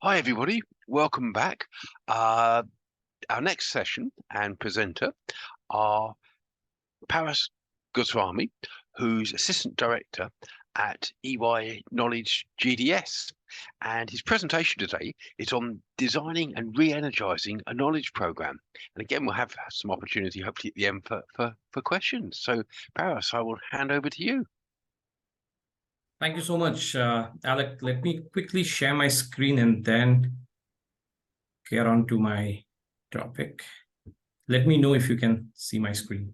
Hi, everybody. Welcome back. Our next session and presenter are Goswami, who's Assistant Director at EY Knowledge GDS. And his presentation today is on designing and re-energizing a knowledge program. And again, we'll have some opportunity, hopefully, at the end for questions. So, Paras, I will hand over to you. Thank you so much, Alec. Let me quickly share my screen and then get on to my topic. Let me know if you can see my screen.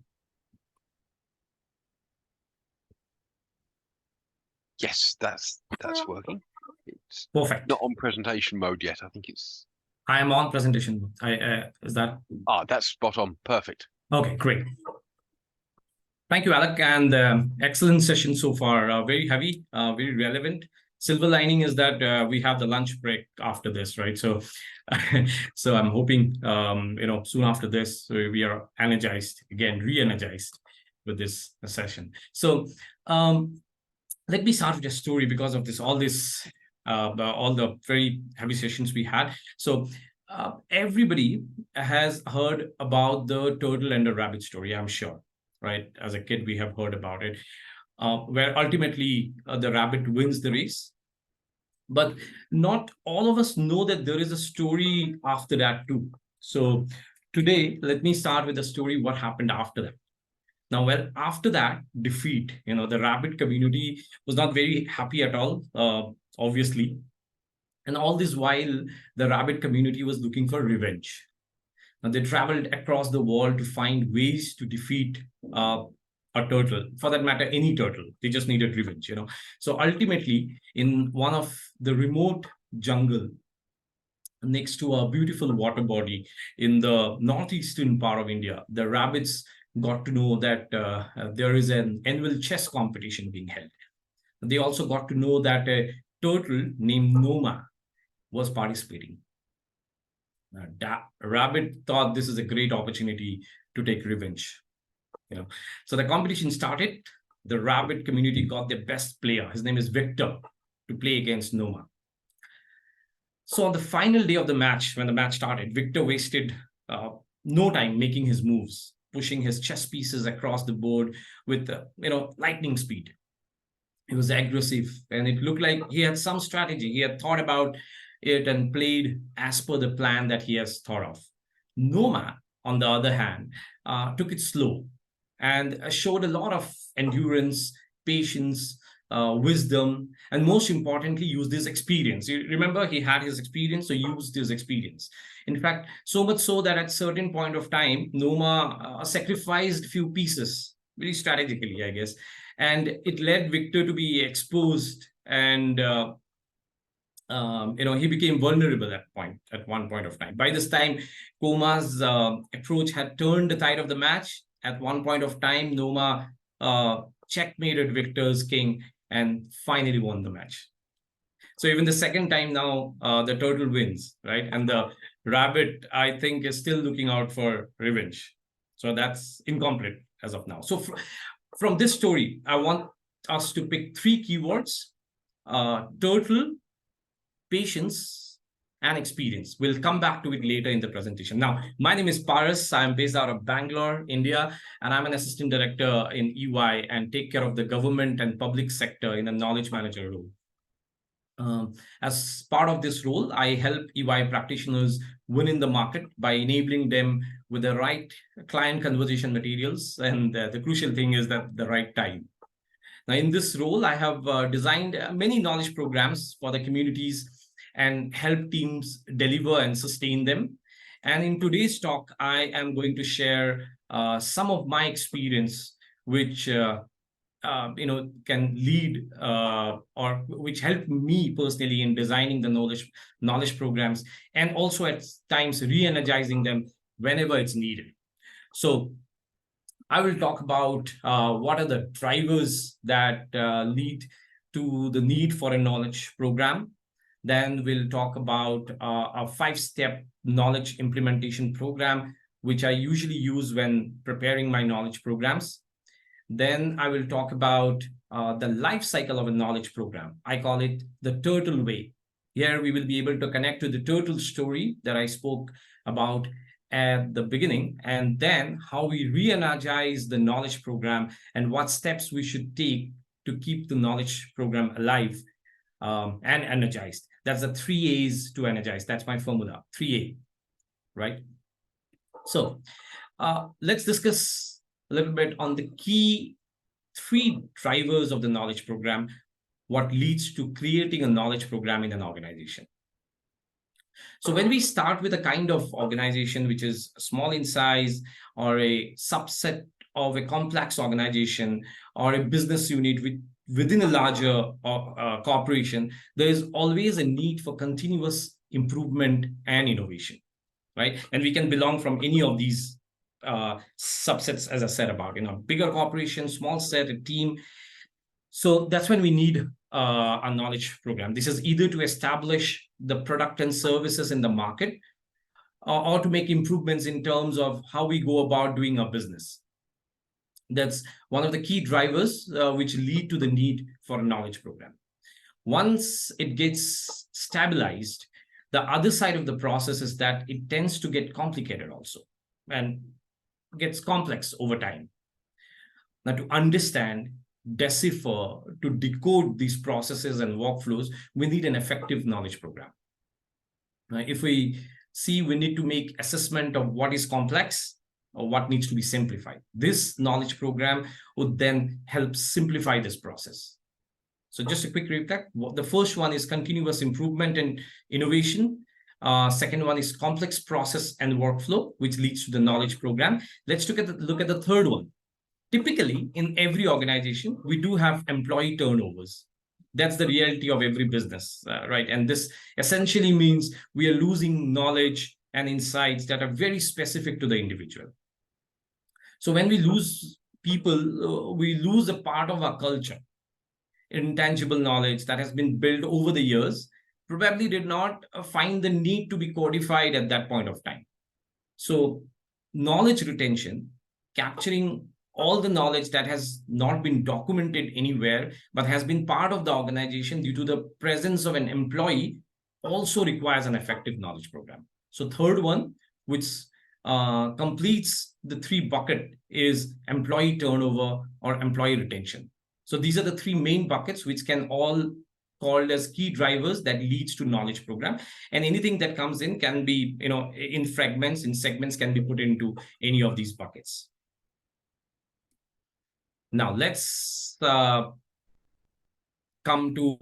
Yes, that's working. It's Perfect. not on presentation mode yet. I think it's... I am on presentation. Is that? That's spot on. Perfect. Okay, great. Thank you, Alec, and excellent session so far. Very heavy, very relevant. Silver lining is that we have the lunch break after this, right? So, so I'm hoping, soon after this, we are energized again, re-energized with this session. So, let me start with a story because of this, all the very heavy sessions we had. So, everybody has heard about the turtle and the rabbit story, I'm sure. Right? As a kid, we have heard about it, where ultimately the rabbit wins the race. But not all of us know that there is a story after that too. So today, let me start with the story, what happened after that. Now, well, after that defeat, the rabbit community was not very happy at all, obviously. And all this while, the rabbit community was looking for revenge. They traveled across the world to find ways to defeat a turtle, for that matter, any turtle. They just needed revenge, So ultimately, in one of the remote jungle next to a beautiful water body in the northeastern part of India, the rabbits got to know that there is an annual chess competition being held. They also got to know that a turtle named Noma was participating. Rabbit thought this is a great opportunity to take revenge. So the competition started. The rabbit community got their best player. His name is Victor, to play against Noma. So on the final day of the match, when the match started, Victor wasted no time making his moves, pushing his chess pieces across the board with lightning speed. He was aggressive, and it looked like he had some strategy. He had thought about it and played as per the plan that he has thought of. Noma, on the other hand, took it slow and showed a lot of endurance, patience, wisdom, and most importantly, used his experience. You remember, he had his experience, so used his experience. In fact, so much so that at certain point of time, Noma sacrificed few pieces very strategically, I guess, and it led Victor to be exposed, and he became vulnerable at one point of time. By this time, Koma's approach had turned the tide of the match. At one point of time, Noma checkmated Victor's king and finally won the match. So even the second time now, the turtle wins, right? And the rabbit, I think, is still looking out for revenge. So that's incomplete as of now. So from this story, I want us to pick three keywords: turtle, patience, and experience. We'll come back to it later in the presentation. Now, my name is Paras. I'm based out of Bangalore, India, and I'm an assistant director in EY and take care of the government and public sector in a knowledge manager role. As part of this role, I help EY practitioners win in the market by enabling them with the right client conversation materials. And the crucial thing is that the right time. Now, in this role, I have designed many knowledge programs for the communities and help teams deliver and sustain them. And in today's talk, I am going to share some of my experience, which can lead or which helped me personally in designing the knowledge programs, and also at times re-energizing them whenever it's needed. So I will talk about what are the drivers that lead to the need for a knowledge program. Then we'll talk about a 5-step knowledge implementation program, which I usually use when preparing my knowledge programs. Then I will talk about the life cycle of a knowledge program. I call it the turtle way. Here we will be able to connect to the total story that I spoke about at the beginning, and then how we re-energize the knowledge program and what steps we should take to keep the knowledge program alive and energized. That's the 3 A's to energize. That's my formula, 3A, right? So let's discuss a little bit on the key 3 drivers of the knowledge program, what leads to creating a knowledge program in an organization. So when we start with a kind of organization which is small in size, or a subset of a complex organization, or a business unit within a larger corporation, there is always a need for continuous improvement and innovation, right? And we can belong from any of these subsets, as I said about, bigger corporation, small set, a team. So that's when we need a knowledge program. This is either to establish the product and services in the market, or to make improvements in terms of how we go about doing our business. That's one of the key drivers which lead to the need for a knowledge program. Once it gets stabilized, the other side of the process is that it tends to get complicated also, and gets complex over time. Now, to understand, decipher, to decode these processes and workflows, we need an effective knowledge program. If we see, we need to make assessment of what is complex or what needs to be simplified. This knowledge program would then help simplify this process. So just a quick recap. The first one is continuous improvement and innovation. Second one is complex process and workflow, which leads to the knowledge program. Let's look at the third one. Typically, in every organization, we do have employee turnovers. That's the reality of every business, right? And this essentially means we are losing knowledge and insights that are very specific to the individual. So when we lose people, we lose a part of our culture. Intangible knowledge that has been built over the years probably did not find the need to be codified at that point of time. So knowledge retention, capturing all the knowledge that has not been documented anywhere, but has been part of the organization due to the presence of an employee, also requires an effective knowledge program. So third one, which completes the 3 bucket, is employee turnover or employee retention. So these are the 3 main buckets, which can all called as key drivers that leads to knowledge program. And anything that comes in can be, in fragments, in segments, can be put into any of these buckets. Now let's come to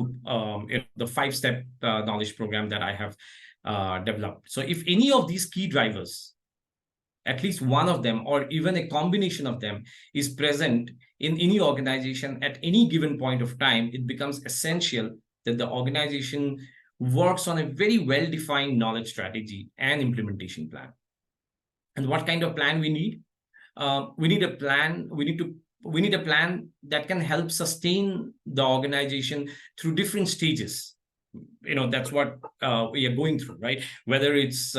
the 5-step knowledge program that I have developed. So if any of these key drivers, at least one of them, or even a combination of them, is present in any organization at any given point of time, it becomes essential that the organization works on a very well-defined knowledge strategy and implementation plan. And what kind of plan we need? We need a plan. We need a plan that can help sustain the organization through different stages. That's what we are going through, right? Whether it's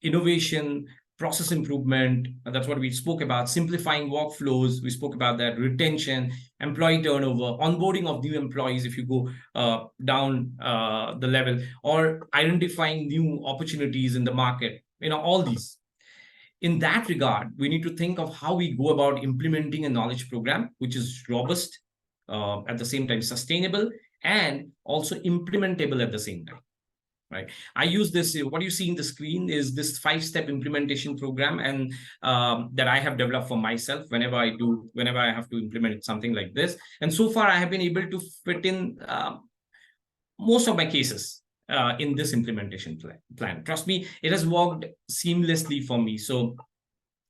innovation, process improvement, that's what we spoke about, simplifying workflows, we spoke about that, retention, employee turnover, onboarding of new employees if you go down the level, or identifying new opportunities in the market, all these. In that regard, we need to think of how we go about implementing a knowledge program, which is robust, at the same time sustainable, and also implementable at the same time. Right. I use this, what you see in the screen is this 5-step implementation program, and that I have developed for myself whenever I have to implement something like this. And so far, I have been able to fit in most of my cases in this implementation plan. Trust me, it has worked seamlessly for me. So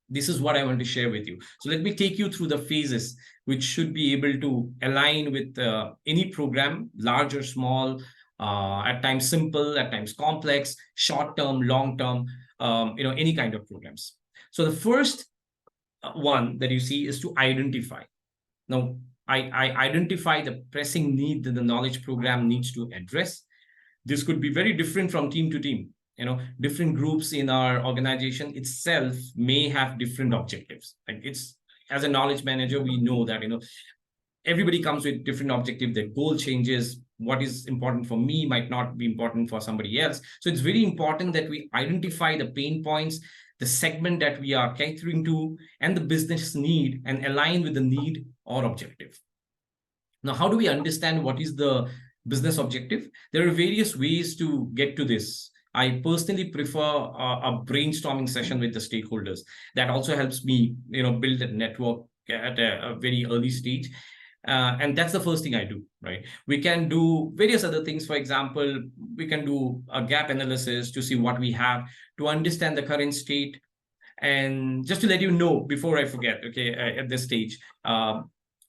this is what I want to share with you. So let me take you through the phases, which should be able to align with any program, large or small, at times simple, at times complex, short-term, long-term, any kind of programs. So the first one that you see is to identify. Now, I identify the pressing need that the knowledge program needs to address. This could be very different from team to team. Different groups in our organization itself may have different objectives. Like as a knowledge manager, we know that, everybody comes with different objective. Their goal changes, what is important for me might not be important for somebody else. So it's very important that we identify the pain points, the segment that we are catering to, and the business need, and align with the need or objective. Now, how do we understand what is the business objective? There are various ways to get to this. I personally prefer a brainstorming session with the stakeholders. That also helps me, build a network at a very early stage. And that's the first thing I do, right? We can do various other things. For example, we can do a gap analysis to see what we have, to understand the current state. And just to let you know, before I forget, okay, at this stage,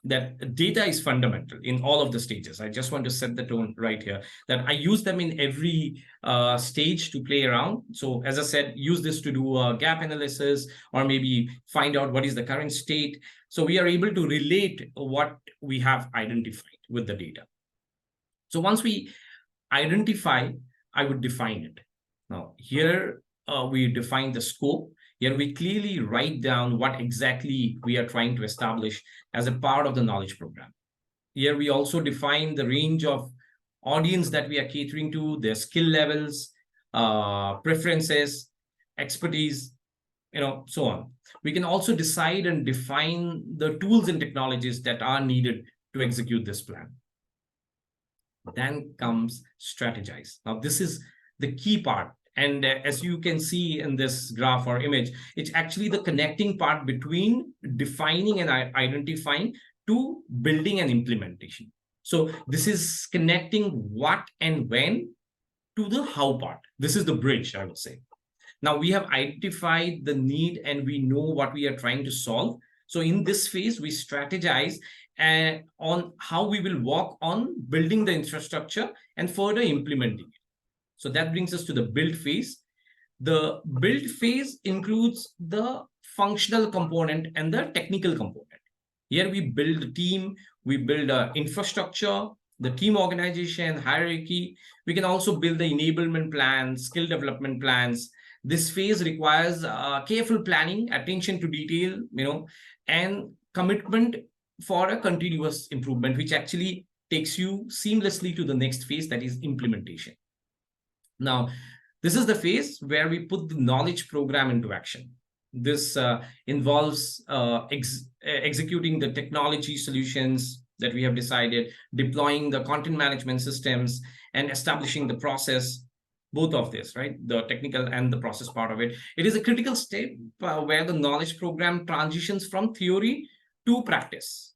that data is fundamental in all of the stages. I just want to set the tone right here, that I use them in every stage to play around. So as I said, use this to do a gap analysis, or maybe find out what is the current state. So we are able to relate what we have identified with the data. So once we identify, I would define it. Now here we define the scope. Here we clearly write down what exactly we are trying to establish as a part of the knowledge program. Here we also define the range of audience that we are catering to, their skill levels, preferences, expertise, so on. We can also decide and define the tools and technologies that are needed to execute this plan. Then comes strategize. Now, this is the key part. And as you can see in this graph or image, it's actually the connecting part between defining and identifying to building and implementation. So this is connecting what and when to the how part. This is the bridge, I would say. Now we have identified the need and we know what we are trying to solve. So in this phase, we strategize on how we will work on building the infrastructure and further implementing it. So that brings us to the build phase. The build phase includes the functional component and the technical component. Here we build a team, we build infrastructure, the team organization, hierarchy. We can also build the enablement plans, skill development plans. This phase requires careful planning, attention to detail, and commitment for a continuous improvement, which actually takes you seamlessly to the next phase, that is implementation. Now, this is the phase where we put the knowledge program into action. This involves executing the technology solutions that we have decided, deploying the content management systems, and establishing the process, both of this, right? The technical and the process part of it. It is a critical step where the knowledge program transitions from theory to practice.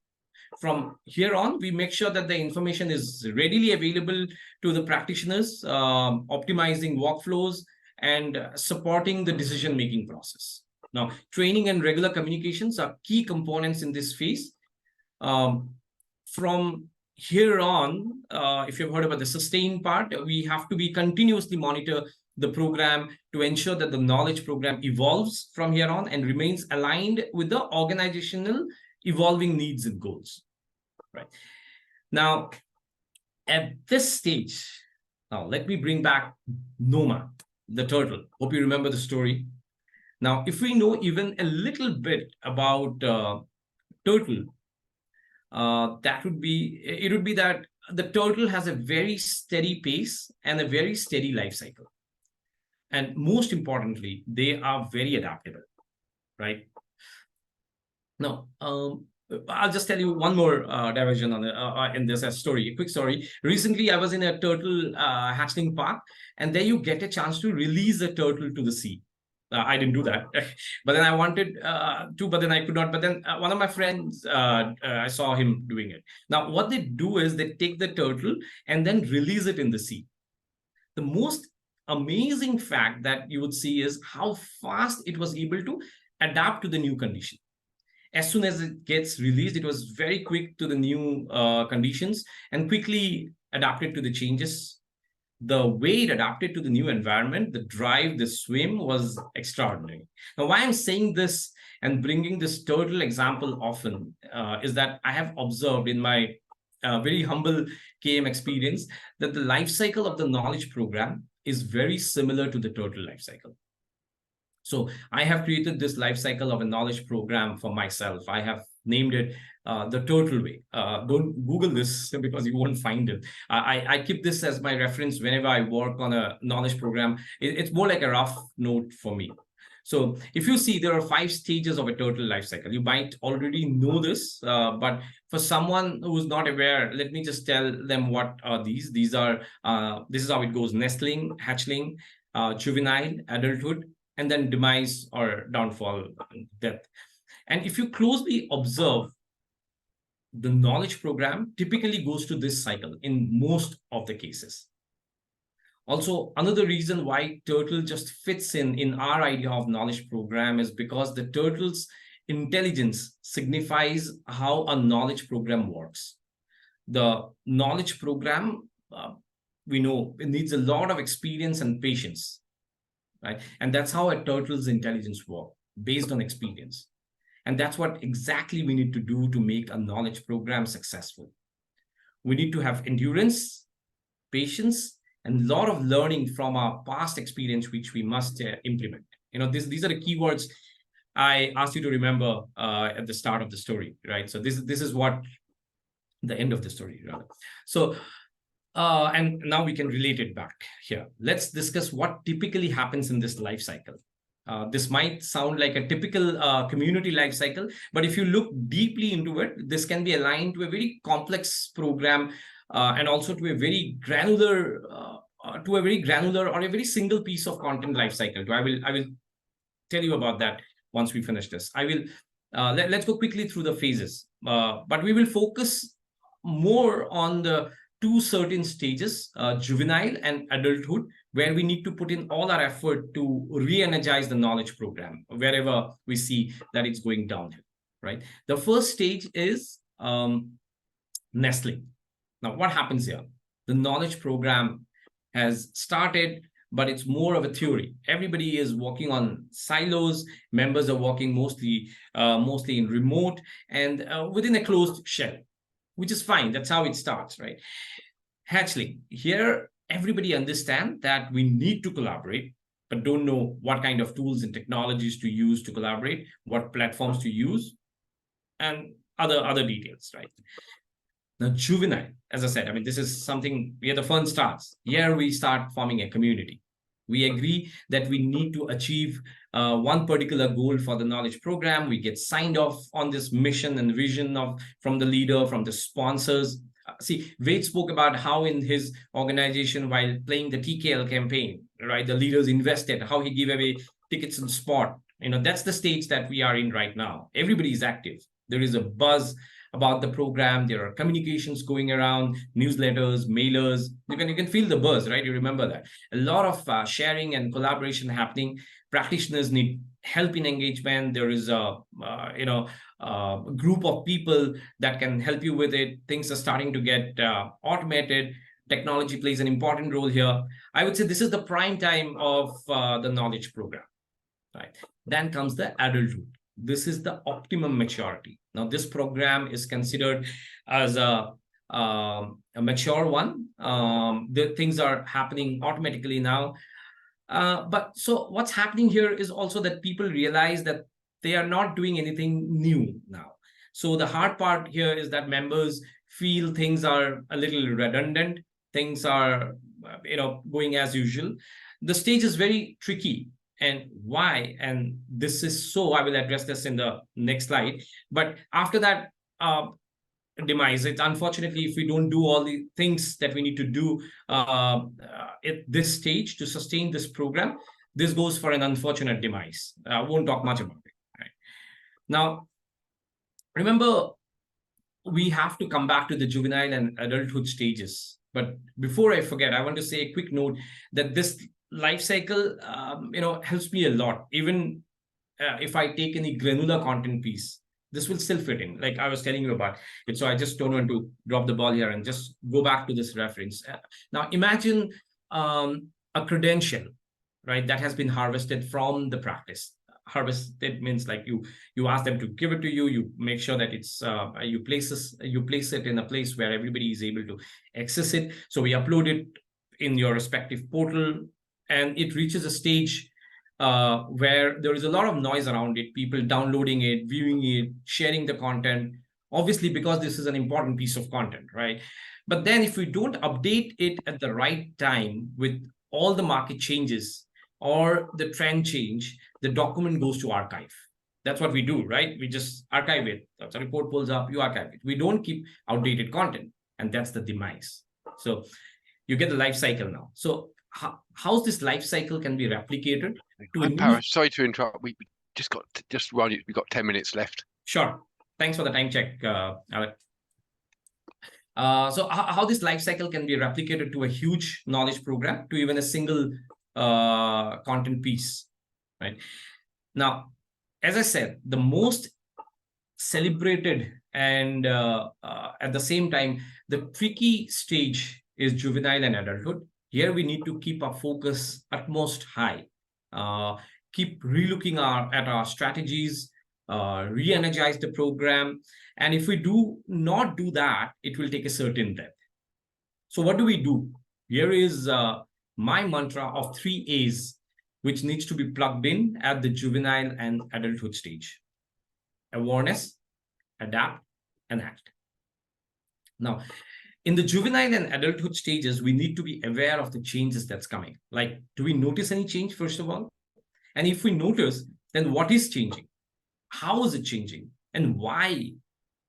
From here on, we make sure that the information is readily available to the practitioners, optimizing workflows and supporting the decision-making process. Now, training and regular communications are key components in this phase. From here on, if you've heard about the sustain part, we have to be continuously monitor the program to ensure that the knowledge program evolves from here on and remains aligned with the organizational evolving needs and goals. Right. Now, at this stage, now let me bring back Noma, the turtle. Hope you remember the story. Now, if we know even a little bit about turtle, it would be that the turtle has a very steady pace and a very steady life cycle. And most importantly, they are very adaptable, right? Now, I'll just tell you one more diversion on in this story, a quick story. Recently, I was in a turtle hatchling park, and there you get a chance to release a turtle to the sea. I didn't do that, but then I wanted to, but then I could not. But then one of my friends, I saw him doing it. Now, what they do is they take the turtle and then release it in the sea. The most amazing fact that you would see is how fast it was able to adapt to the new condition. As soon as it gets released, it was very quick to the new conditions and quickly adapted to the changes. The way it adapted to the new environment, the drive, the swim was extraordinary. Now, why I'm saying this and bringing this turtle example often is that I have observed in my very humble KM experience that the life cycle of the knowledge program is very similar to the turtle life cycle. So I have created this life cycle of a knowledge program for myself. I have named it the Turtle Way. Don't Google this because you won't find it. I keep this as my reference whenever I work on a knowledge program. It's more like a rough note for me. So if you see, there are 5 stages of a turtle life cycle. You might already know this, but for someone who's not aware, let me just tell them what are these. These are, this is how it goes: nestling, hatchling, juvenile, adulthood, and then demise or downfall, death. And if you closely observe, the knowledge program typically goes to this cycle in most of the cases. Also, another reason why turtle just fits in our idea of knowledge program is because the turtle's intelligence signifies how a knowledge program works. The knowledge program, we know, it needs a lot of experience and patience, right? And that's how a turtle's intelligence works, based on experience. And that's what exactly we need to do to make a knowledge program successful. We need to have endurance, patience, and a lot of learning from our past experience, which we must implement. These are the keywords I asked you to remember at the start of the story, right? So this is what the end of the story, rather. So, and now we can relate it back here. Let's discuss what typically happens in this life cycle. This might sound like a typical community life cycle, but if you look deeply into it, this can be aligned to a very complex program and also to a very granular, or a very single piece of content life cycle. I will tell you about that once we finish this. Let's go quickly through the phases, but we will focus more on the 2 certain stages, juvenile and adulthood, where we need to put in all our effort to re-energize the knowledge program wherever we see that it's going downhill, right? The first stage is nestling. Now, what happens here? The knowledge program has started, but it's more of a theory. Everybody is working on silos. Members are working mostly in remote and within a closed shell, which is fine. That's how it starts, right? Hatchling. Here, everybody understand that we need to collaborate, but don't know what kind of tools and technologies to use to collaborate, what platforms to use, and other details, right? Now, juvenile, as I said, this is something where the fun starts. Here we start forming a community. We agree that we need to achieve one particular goal for the knowledge program. We get signed off on this mission and vision from the leader, from the sponsors. See, Wade spoke about how in his organization, while playing the TKL campaign, right, the leaders invested, how he gave away tickets on spot. That's the stage that we are in right now. Everybody is active. There is a buzz about the program. There are communications going around, newsletters, mailers. You can feel the buzz, right? You remember that. A lot of sharing and collaboration happening. Practitioners need help in engagement. There is a group of people that can help you with it. Things are starting to get automated. Technology plays an important role here. I would say this is the prime time of the knowledge program, right? Then comes the adulthood. This is the optimum maturity. Now, this program is considered as a mature one. The things are happening automatically now. But so what's happening here is also that people realize that they are not doing anything new now. So the hard part here is that members feel things are a little redundant. Things are, going as usual. The stage is very tricky. And why? And this is so, I will address this in the next slide. But after that demise, it's unfortunately, if we don't do all the things that we need to do at this stage to sustain this program, this goes for an unfortunate demise. I won't talk much about it. Right? Now, remember, we have to come back to the juvenile and adulthood stages. But before I forget, I want to say a quick note that this life cycle, helps me a lot. Even if I take any granular content piece, this will still fit in, like I was telling you about it. So I just don't want to drop the ball here and just go back to this reference. Now, imagine a credential, right, that has been harvested from the practice. Harvested means like you ask them to give it to you. You make sure that it's you place it in a place where everybody is able to access it. So we upload it in your respective portal, and it reaches a stage where there is a lot of noise around it, people downloading it, viewing it, sharing the content, obviously because this is an important piece of content, right? But then if we don't update it at the right time with all the market changes or the trend change, the document goes to archive. That's what we do, right? We just archive it. That's a report pulls up, you archive it. We don't keep outdated content, and that's the demise. So you get the life cycle now. So how's this life cycle can be replicated to a new... Paris, sorry to interrupt. We just run it. We've got 10 minutes left. Sure. Thanks for the time check, Alec. So how this life cycle can be replicated to a huge knowledge program, to even a single content piece, right? Now, as I said, the most celebrated and at the same time, the tricky stage is juvenile and adulthood. Here we need to keep our focus utmost high, keep relooking at our strategies, re-energize the program. And if we do not do that, it will take a certain depth. So what do we do? Here is my mantra of 3 A's, which needs to be plugged in at the juvenile and adulthood stage: awareness, adapt, and act. Now, in the juvenile and adulthood stages, we need to be aware of the changes that's coming. Like, do we notice any change, first of all? And if we notice, then what is changing? How is it changing? And why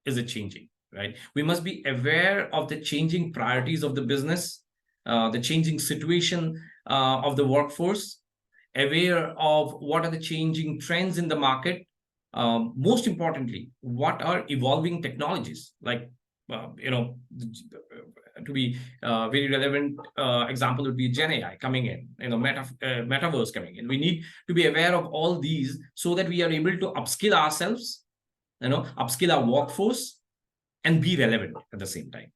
is it changing, right? We must be aware of the changing priorities of the business, the changing situation of the workforce, aware of what are the changing trends in the market. Most importantly, what are evolving technologies? Like, to be very relevant example would be Gen AI coming in, metaverse coming in. We need to be aware of all these so that we are able to upskill ourselves, upskill our workforce, and be relevant at the same time.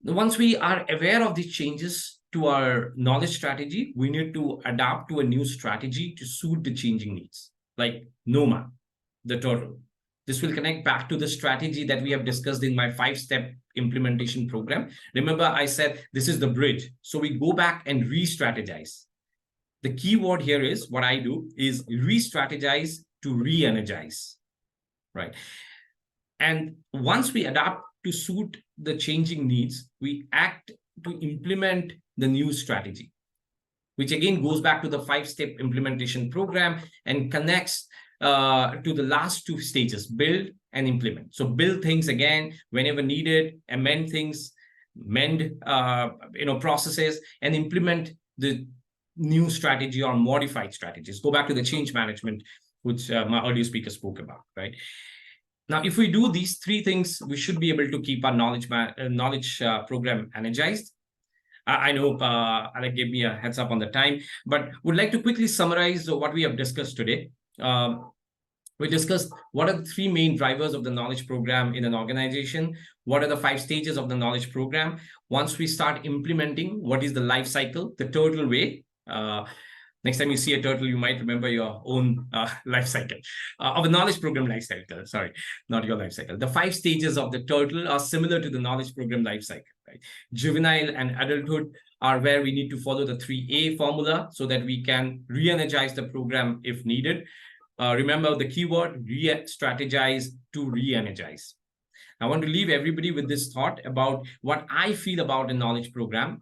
Once we are aware of these changes to our knowledge strategy, we need to adapt to a new strategy to suit the changing needs, like NOMA, the turtle. This will connect back to the strategy that we have discussed in my 5-step implementation program. Remember, I said this is the bridge. So we go back and re-strategize. The key word here is, what I do is re-strategize to re-energize, right? And once we adapt to suit the changing needs, we act to implement the new strategy, which again goes back to the 5-step implementation program and connects to the last 2 stages: build and implement. So build things again whenever needed, amend things, mend processes, and implement the new strategy or modified strategies. Go back to the change management, which my earlier speaker spoke about, right? Now, if we do these 3 things, we should be able to keep our knowledge program energized. I know Alec gave me a heads up on the time, but would like to quickly summarize what we have discussed today. We discussed what are the 3 main drivers of the knowledge program in an organization, what are the 5 stages of the knowledge program. Once we start implementing, what is the life cycle, the turtle way. Next time you see a turtle, you might remember your own life cycle of a knowledge program life cycle. Sorry, not your life cycle. The 5 stages of the turtle are similar to the knowledge program life cycle, right? Juvenile and adulthood are where we need to follow the 3A formula so that we can re-energize the program if needed. Remember the keyword, re-strategize to re-energize. I want to leave everybody with this thought about what I feel about a knowledge program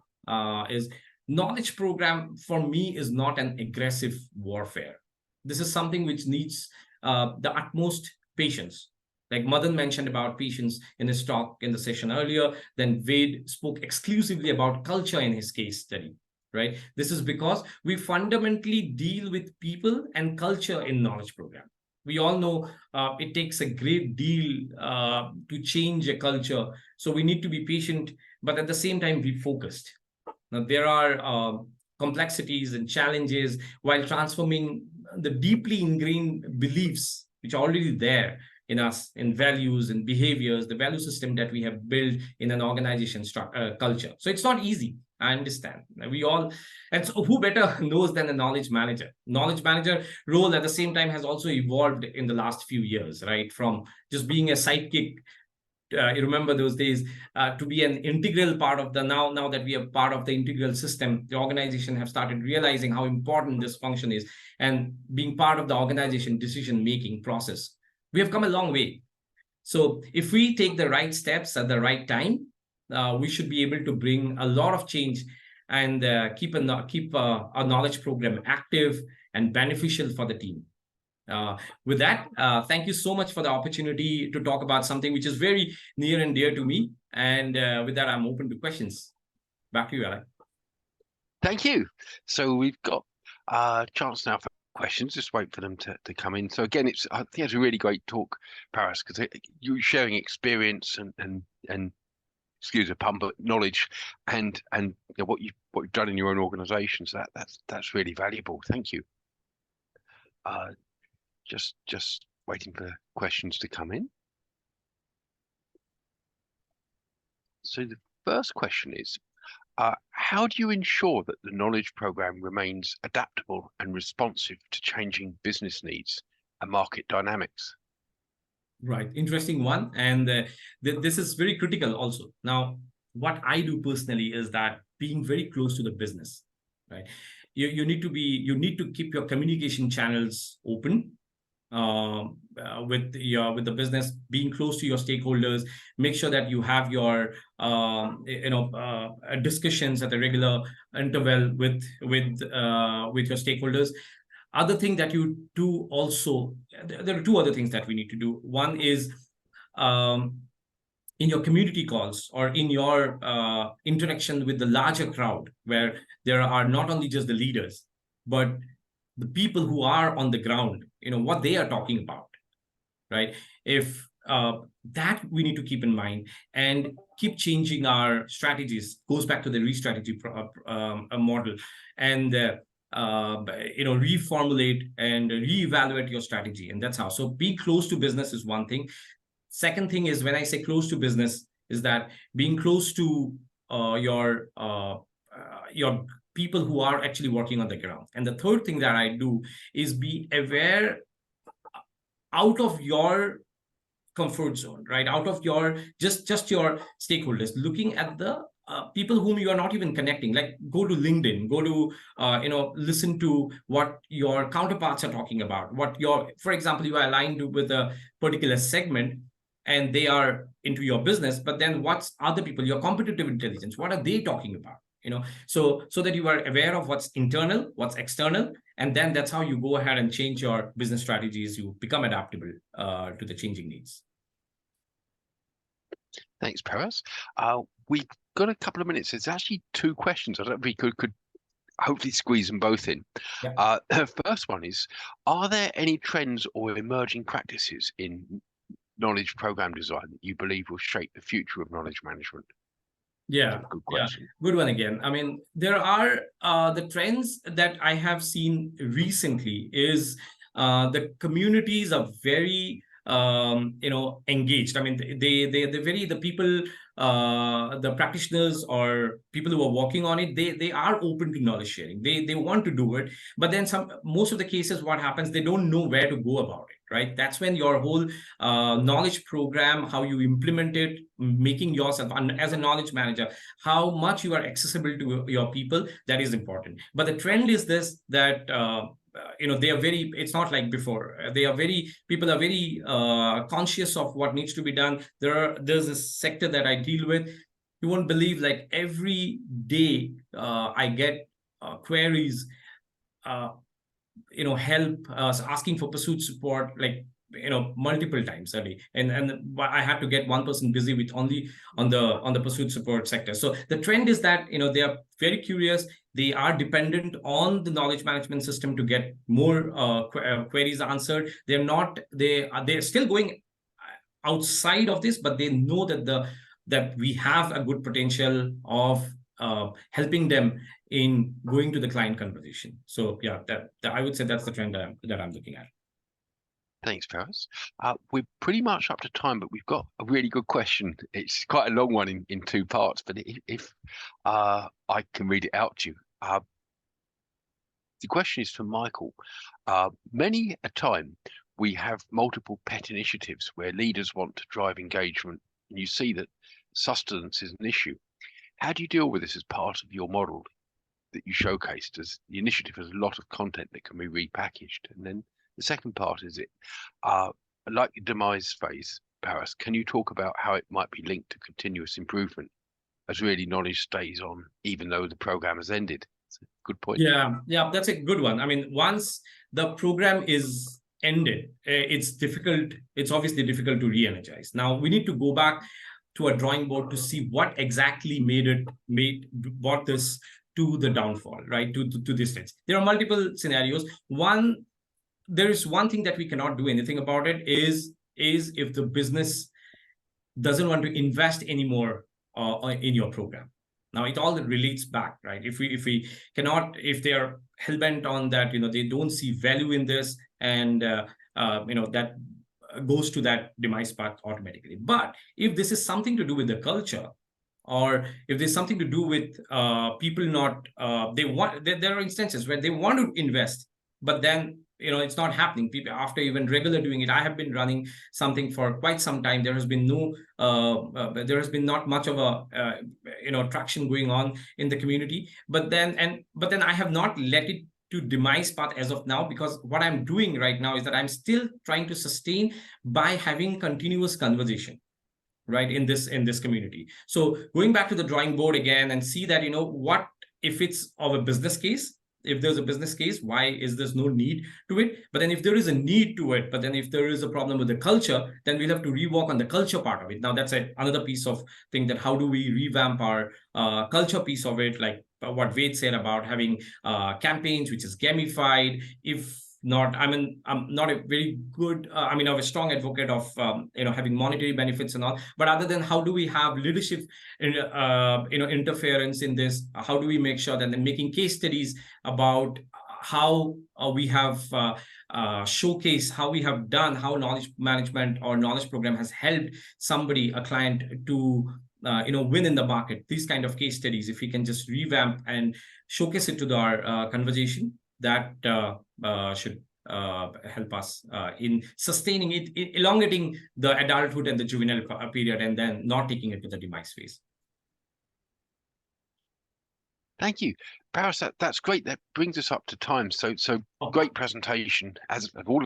is knowledge program for me is not an aggressive warfare. This is something which needs the utmost patience. Like Madan mentioned about patience in his talk in the session earlier, then Ved spoke exclusively about culture in his case study, right? This is because we fundamentally deal with people and culture in knowledge program. We all know it takes a great deal to change a culture. So we need to be patient, but at the same time, be focused. Now, there are complexities and challenges while transforming the deeply ingrained beliefs, which are already there in us, in values and behaviors, the value system that we have built in an organization culture. So it's not easy. I understand. We all, and so who better knows than a knowledge manager? Knowledge manager role at the same time has also evolved in the last few years, right? From just being a sidekick you remember those days, to be an integral part of the now that we are part of the integral system, the organization have started realizing how important this function is and being part of the organization decision making process. We have come a long way. So if we take the right steps at the right time, we should be able to bring a lot of change and keep our knowledge program active and beneficial for the team. With that, thank you so much for the opportunity to talk about something which is very near and dear to me. And with that, I'm open to questions. Back to you, Alec. Thank you. So we've got a chance now for questions. Just wait for them to come in. So again, I think it's a really great talk, Paras, because you're sharing experience and excuse the pun, but knowledge and you know, what you've done in your own organisation. So that's really valuable. Thank you. Just waiting for questions to come in. So the first question is, how do you ensure that the knowledge program remains adaptable and responsive to changing business needs and market dynamics? Right, interesting one. And this is very critical also. Now, what I do personally is that being very close to the business, right? You need to keep your communication channels open with the business, being close to your stakeholders. Make sure that you have your discussions at a regular interval with your stakeholders. Other thing that you do also, there are two other things that we need to do. One is in your community calls or in your interaction with the larger crowd, where there are not only just the leaders, but the people who are on the ground, what they are talking about, right? If that we need to keep in mind and keep changing our strategies. Goes back to the re-strategy model, and reformulate and reevaluate your strategy. And that's how. So being close to business is one thing. Second thing is, when I say close to business, is that being close to your people who are actually working on the ground. And the third thing that I do is be aware out of your comfort zone, right? Out of your just your stakeholders, looking at the people whom you are not even connecting. Like, go to LinkedIn, go to listen to what your counterparts are talking about. For example, you are aligned with a particular segment and they are into your business, but then what's other people, your competitive intelligence, what are they talking about? So that you are aware of what's internal, what's external, and then that's how you go ahead and change your business strategies. You become adaptable to the changing needs. Thanks, Paras. We've got a couple of minutes. There's actually two questions. I don't know if we could hopefully squeeze them both in. Yeah. The first one is, are there any trends or emerging practices in knowledge program design that you believe will shape the future of knowledge management? Yeah, good question. Yeah. Good one again. I mean, there are the trends that I have seen recently is the communities are very engaged. I mean, the people, the practitioners or people who are working on it, they are open to knowledge sharing. They want to do it, but then most of the cases, what happens, they don't know where to go about it, right? That's when your whole knowledge program, how you implement it, making yourself as a knowledge manager, how much you are accessible to your people, that is important. But the trend is this, that they are very, it's not like before. People are very conscious of what needs to be done. There's a sector that I deal with. You won't believe, like, every day I get queries, help, asking for pursuit support, like, multiple times a day, and I had to get one person busy with only on the pursuit support sector. So the trend is that they are very curious. They are dependent on the knowledge management system to get more queries answered. They're still going outside of this, but they know that we have a good potential of helping them in going to the client conversation. So yeah, that I would say that's the trend that I'm looking at. Thanks, Paras. We're pretty much up to time, but we've got a really good question. It's quite a long one in two parts, but if I can read it out to you. The question is from Michael. Many a time we have multiple pet initiatives where leaders want to drive engagement, and you see that sustenance is an issue. How do you deal with this as part of your model that you showcased? As the initiative has a lot of content that can be repackaged, and then the second part is like the demise phase, Paris. Can you talk about how it might be linked to continuous improvement, as really knowledge stays on even though the program has ended? It's a good point. Yeah, that's a good one. I mean, once the program is ended, it's difficult. It's obviously difficult to re-energize. Now we need to go back to a drawing board to see what exactly brought this to the downfall, right? To this stage. There are multiple scenarios. There is one thing that we cannot do anything about it is if the business doesn't want to invest anymore in your program. Now it all relates back, right? If they are hell-bent on that, they don't see value in this, and that goes to that demise path automatically. But if this is something to do with the culture, or if there's something to do with people not there are instances where they want to invest, but then it's not happening. People, after even regular doing it, I have been running something for quite some time, there has been not much of a traction going on in the community, but then I have not let it to demise path as of now, because what I'm doing right now is that I'm still trying to sustain by having continuous conversation, right, in this community. So going back to the drawing board again and see that what if it's of a business case. If there's a business case, why is there no need to it? But then if there is a need to it, but then if there is a problem with the culture, then we'll have to rework on the culture part of it. Now that's another piece of thing, that how do we revamp our culture piece of it, like what Ved said about having campaigns which is gamified. If not, I'm not a very good I'm a strong advocate of having monetary benefits and all, but other than how do we have leadership interference in this, how do we make sure that they're making case studies about how we have showcase how we have done, how knowledge management or knowledge program has helped somebody, a client, to win in the market. These kind of case studies, if we can just revamp and showcase it to our conversation, that should help us in sustaining it, elongating the adulthood and the juvenile period, and then not taking it to the demise phase. Thank you, Paras. That's great. That brings us up to time. So great presentation, as of all